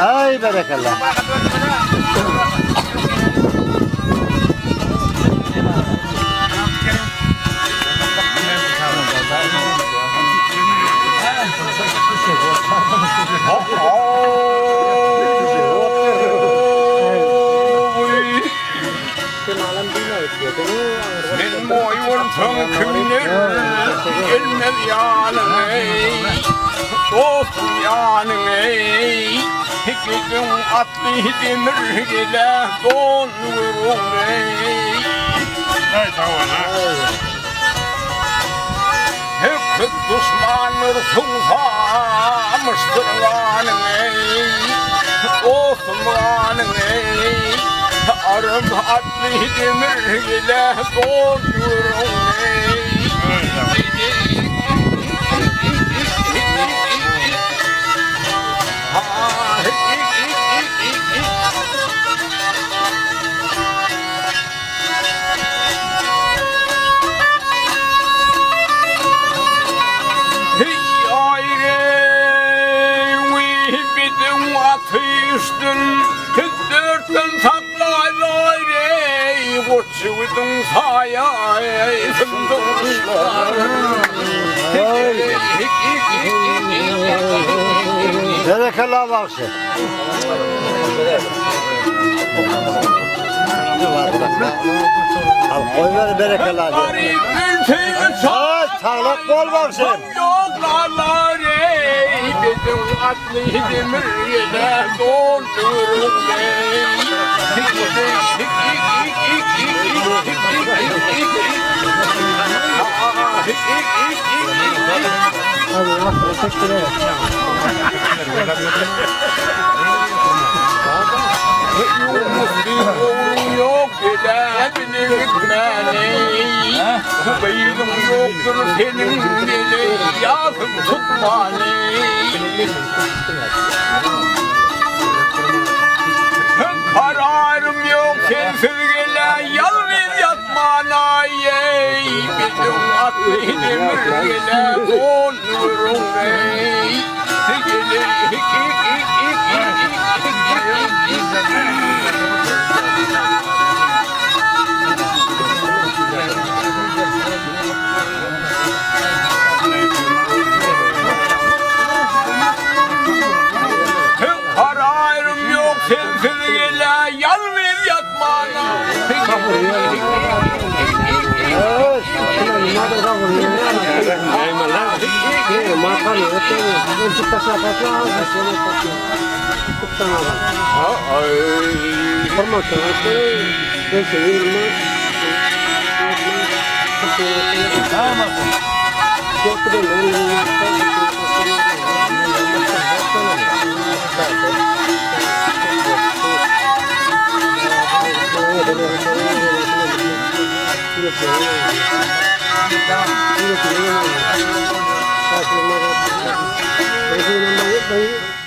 Ay berekallah. Min boyun kimler gelmez yanına dostum yanına Hikmetin atlı demir ile donurum Hey tamam ha. Hep düşmanır sunsamıştır yanına dostum yanına Arım atlı demir ile donurum Dörtten saklaylar Koçuydun saya Fındıklar Berekallah bakşı. Al koy ver berekallah. Ay çaylak bol bakşı. Yoklarlar Bizim atlı demirle doldurun Hadi bak teşekkür ederim. Yok edebilir beni Beylim yoktur senin dili yazım tutmanı Kararım yok sensiz gele yalnız yatmana Bizim atlı demir gele donurum Kararım yok sensiz gele yalnız yatmana Terima kasih.